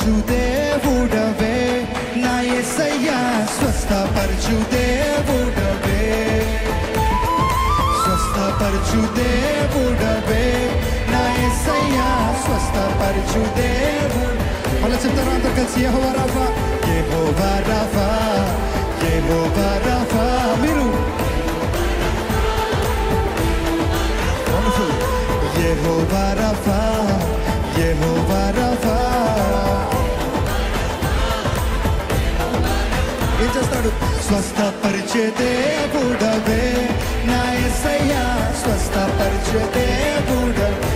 స్వస్థపరచు దేవుడవే నా యేసయ్యా స్వస్థపరచు దేవుడవే స్వస్థపరచు దేవుడవే నా యేసయ్యా స్వస్థపరచు దేవుడు. మళ్ళీ చెప్తారా అందరూ కలిసి యెహోవా రాఫా యెహోవా రాఫా యెహోవా రాఫా. మీరు యెహోవా రాఫా యెహోవా రాఫా. ఏం చేస్తాడు? స్వస్థపరిచే దేవుడవే నా యేసయ్యా స్వస్థపరిచే దేవుడవే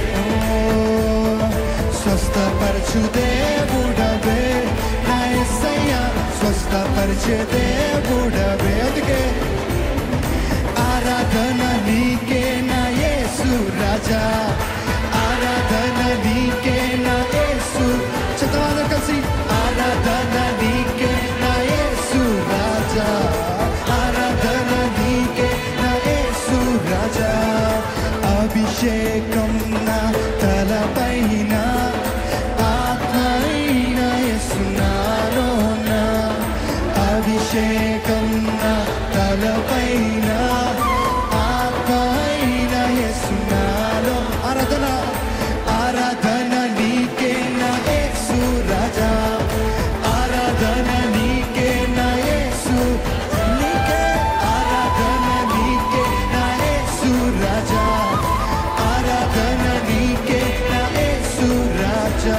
స్వస్థపరచు దేవుడవే నా యేసయ్యా స్వస్థపరిచే దేవుడవే. అందుకే ఆరాధన నీకే నా యేసు రాజా ఆరాధన నీకే నా యేసు. చదవాలి కలిసి ఆరాధన నీకే నా యేసు రాజా ఆరాధన నీకే నా యేసు రాజా. అభిషేకం నా తలపైన ఆత్మైన యేసు నాలోన అభిషేకం నా తలపైన ఆత్మైన యేసు నాలో. ఆరాధన ఆరాధన నీకే నా యేసు రాజా ఆరాధన నీకే నా యేసు నీకే ఆరాధన నీకే నా యేసు రాజా ఆరాధన నీకే నా యేసు రాజా.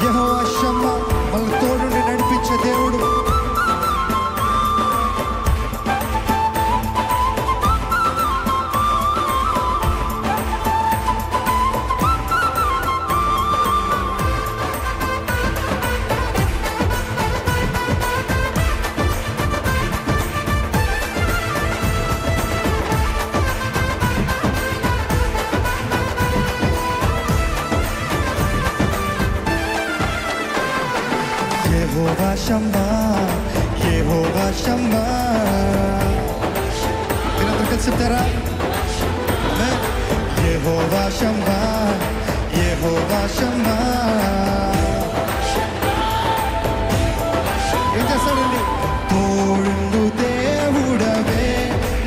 యెహోవా షమ్మా మనల్ని తోడుండి నడిపించే దేవుడు. యెహోవా షమ్మా యెహోవా షమ్మా. మీరందరూ కలిసి చెప్తారా? యెహోవా షమ్మా యెహోవా షమ్మా. ఏం చేస్తాడండి? తోడు దేవుడవే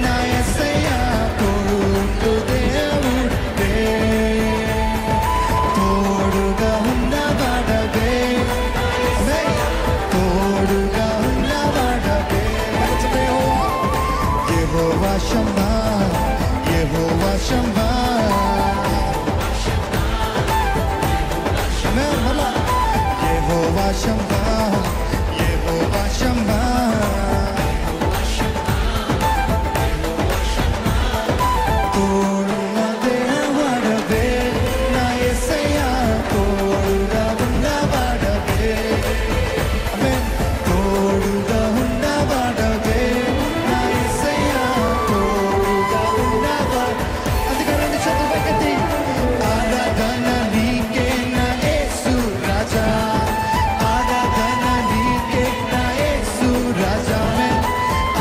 నా యేసయ్యా తోడు దేవుడవే తోడుగా ఉన్నవాడవే తోడుగా ఉన్నవాడవే. యెహోవా షమ్మా యెహోవా షమ్మా. యెహోవా షమ్మా యెహోవా షమ్మా. తోడున్న దేవుడవే నా యేసయ్యా తోడుగా ఉన్నవాడవే తోడుగా ఉన్నవాడవే నా యేసయ్యా తోడుగా ఉన్నవాడు. అందుకే రెండు చేతులు పైకెత్తి ఆరాధన నీకే నా యేసు రాజా ఆరాధన నీకే నా యేసు రాజా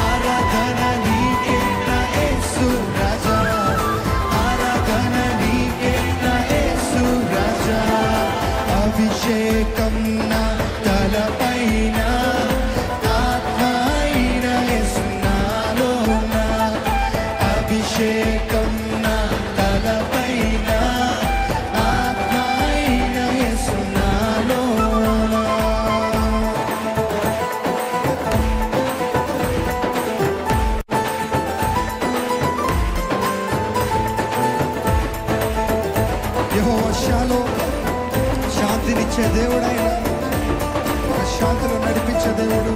ఆరాధన నీకే నా యేసు రాజా ఆరాధన నీకే నా యేసు రాజా. అభిషేకం నా తలపైన ఆత్మైన యేసు నాలోన అభిషేకం నా తలపైన ఆత్మైన యేసు నాలోన. యెహోవా షాలోమ్ శాంతినిచ్చే దేవుడు ఆయన శాంతిలో నడిపించే దేవుడు.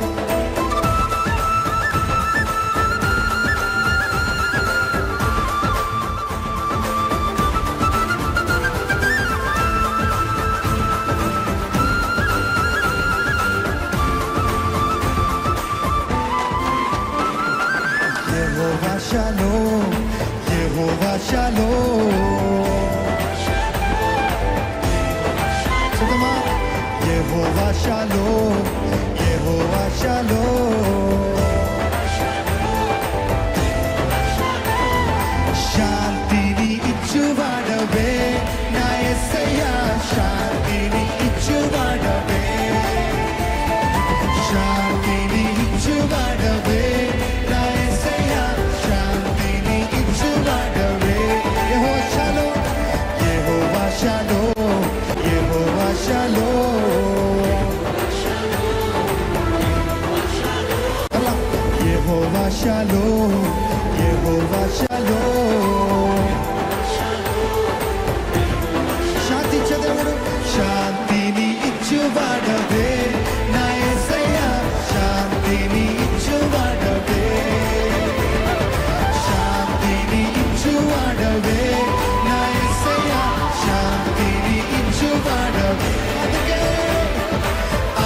యెహోవా షాలోమ్ యెహోవా షాలోమ్. సుతమా యెహోవా షాలోమ్ యెహోవా షాలోమ్. శాంతిని ఇచ్చువాడవే నా యేసయ్యా యెహోవా షలోమ్. శాంతి ఇచ్చే దేవుడు, శాంతిని ఇచ్చువాడవే నా యేసయ్యా, శాంతిని ఇచ్చువాడవే, శాంతిని ఇచ్చువాడవే నా యేసయ్యా, శాంతిని ఇచ్చువాడవే. అందుకే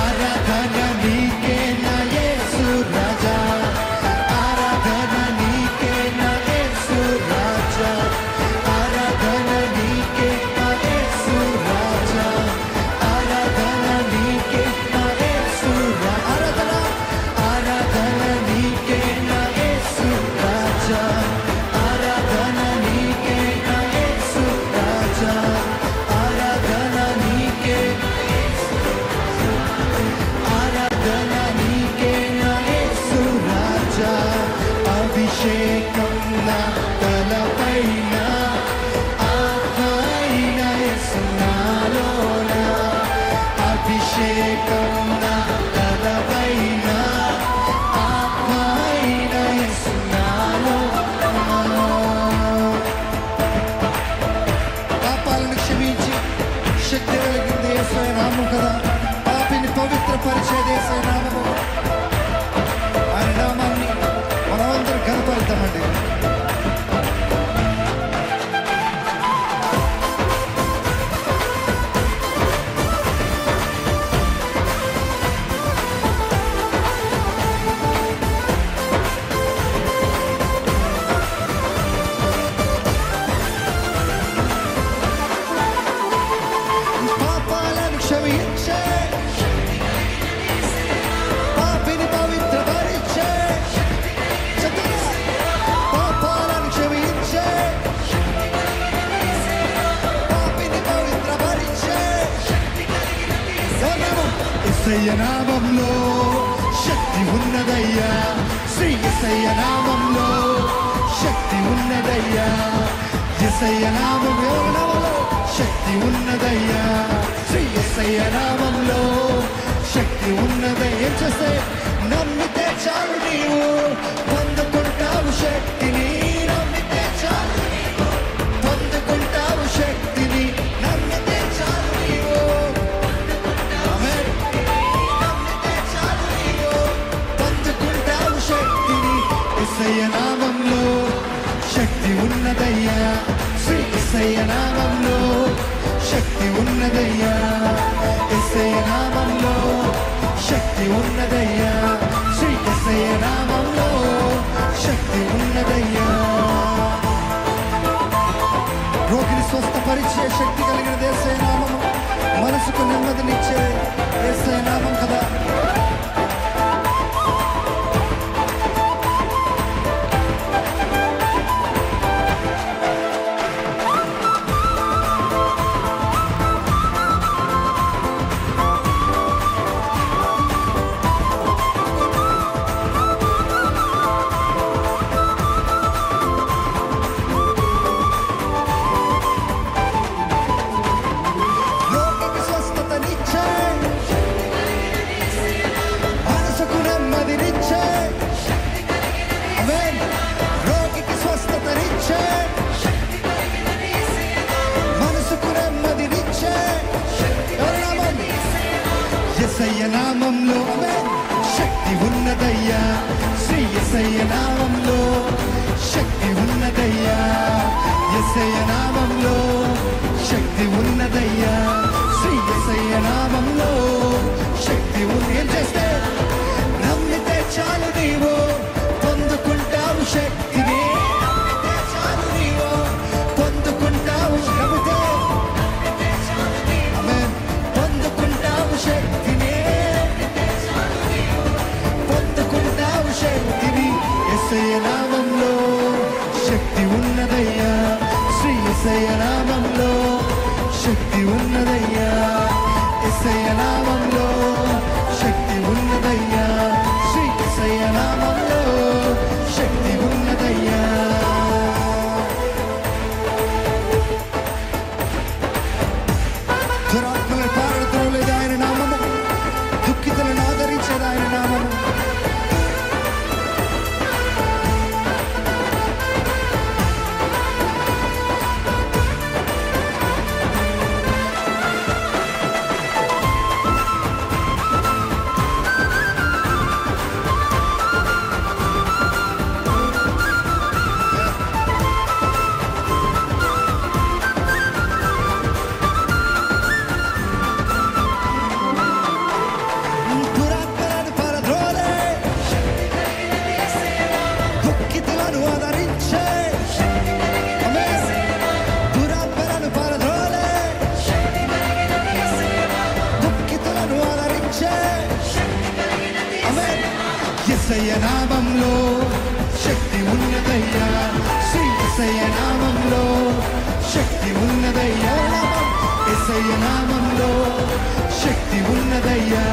ఆరాధన నీకే నా యేసు రాజా, ఆరాధన నీకే నా యేసు రాజా, ఆరాధన నీకే నా యేసు రాజా, ఆరాధన నీకే నా యేసు ఆరాధన, ఆరాధన నీకే నా యేసు రాజా, ఆరాధన నీకే నా యేసు రాజా, ఆరాధన నీకే, ఆరాధన నీకే నా యేసు రాజా. అభిషేకం నా తలపైన, ఆత్మైన యేసు నాలోన, అభిషేకం నా తలపైన, ఆత్మైన యేసు నాలోన. పాపాలను క్షమించి శక్తి కలిగింది యేసయ్య నామం కదా, పాపిని పవిత్రపరిచేది యేసయ్య నామము. ఆయన నామాన్ని మనమందరం కనపడతామండి. పాపాలను క్షమించే, పాపిని పవిత్రపరిచే, పాపాలను క్షమించే, పాపిని పవిత్రపరిచే యేసయ్య నామంలో శక్తి ఉన్నదయ్యా, శ్రీ యేసయ్య నామంలో శక్తి ఉన్నదయ్యా, యేసయ్య నామంలో శక్తి ఉన్నదయ్యా, శ్రీ యేసయ్య నామంలో శక్తి ఉన్నదయ్యా. ఏం చేస్తే నమ్మితే చాలు నీవు పొందుకుంటావు శక్తిని, నమ్మితే చాలు నీవు పొందుకుంటావు శక్తిని, నమ్మితే చాలు నీవు, ఆమేన్, నమ్మితే చాలు నీవు పొందుకుంటావు శక్తిని. యేసయ్య నామంలో శక్తి ఉన్నదయ్యా, శ్రీ యేసయ్య నామంలో శక్తి ఉన్నదయ్యా, యేసయ్య నామంలో శక్తి ఉన్నదయ్యా, శ్రీ యేసయ్య నామంలో శక్తి ఉన్నదయ్యా. రోగిని స్వస్థపరిచే శక్తి కలిగిన యేసయ్య నామము, మనసుకు నెమ్మదినిచ్చే యేసయ్య నామం కదా. రోగికి స్వస్థతనిచ్చే, మనసుకు నెమ్మదినిచ్చే, ఆమేన్, రోగికి స్వస్థతనిచ్చే, మనసుకు నెమ్మదినిచ్చే ఎవరి నామం? యేసయ్య నామంలో, ఆమేన్, శక్తి ఉన్నదయ్యా, శ్రీ యేసయ్య నామంలో శక్తి ఉన్నదయ్యా, యేసయ్య నామంలో శక్తి ఉన్నదయ్యా, శ్రీ యేసయ్య నామంలో శక్తి ఉంది. ఏం చేస్తే నమ్మితే చాలు నీవు పొందుకుంటావు శక్తిని, నమ్మితే చాలు నీవు పొందుకుంటావు, నమ్మితే, ఆమేన్, పొందుకుంటావు శక్తిని, పొందుకుంటావు శక్తిని. యేసయ్య నామం ఆదరించే దురాత్మలను పారద్రోలే దుఃఖితులను ఆదరించే యేసయ్య నామములో శక్తి ఉన్నదయ్యా శ్రీ యేసయ్య నామములో శక్తి ఉన్నదయ్యా యేసయ్య నామములో శక్తి ఉన్నదయ్యా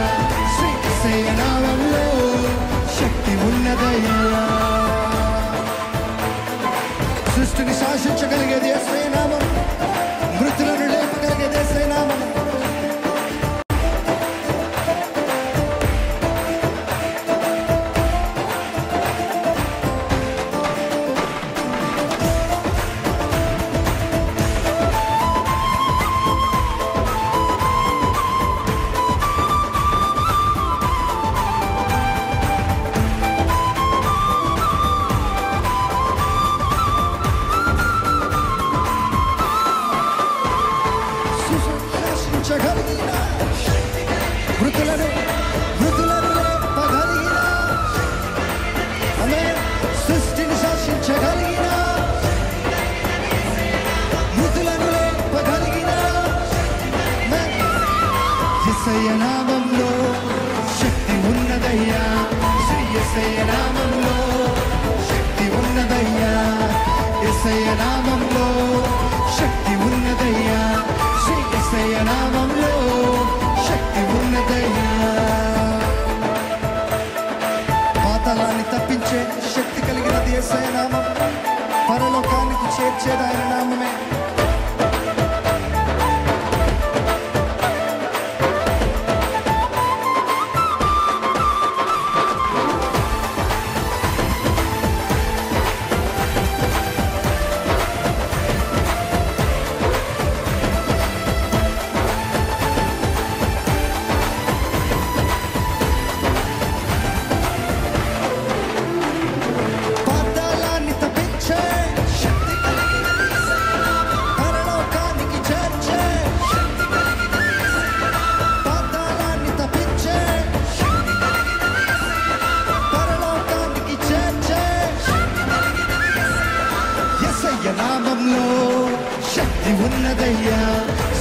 శ్రీ యేసయ్య నామములో శక్తి ఉన్నదయ్యా సృష్టిని శాసించగలిగేది యేసయ్య నామం మృతులను లేపగలిగేది యేసయ్య నామం యేసయ్య నామములో శక్తి ఉన్నదయ్యా శ్రీ యేసయ్య నామములో శక్తి ఉన్నదయ్యా యేసయ్య నామములో శక్తి ఉన్నదయ్యా శ్రీ యేసయ్య నామములో శక్తి ఉన్నదయ్యా పాతాళాన్ని తప్పించే శక్తి కలిగినది యేసయ్య నామం పరలోకానికి చేర్చేది ఆయన నామమే నామంలో శక్తి ఉన్నదయ్యా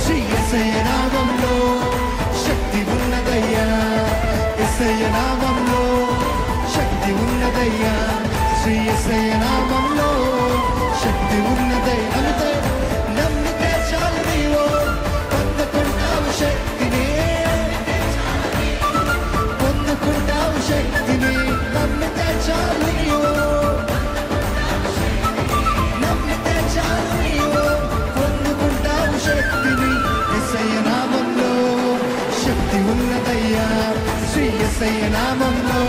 శ్రీ యేసయ్య నామంలో శక్తి ఉన్నదయ్యా యేసయ్య నామంలో శక్తి ఉన్నదయ్యా శ్రీ యేసయ్య నామంలో శక్తి ఉన్నదయ్యా నమ్మితే చాలు నీవు పొందుకుంటావు శక్తిని పొందుకుంటావు శక్తిని నమ్మితే చాలు నీవు శక్తిని యేసయ్య నామంలో శక్తి ఉన్నదయ్యా శ్రీ యేసయ్య నామంలో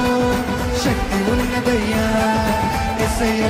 శక్తి ఉన్నదయ్యా యేసయ్య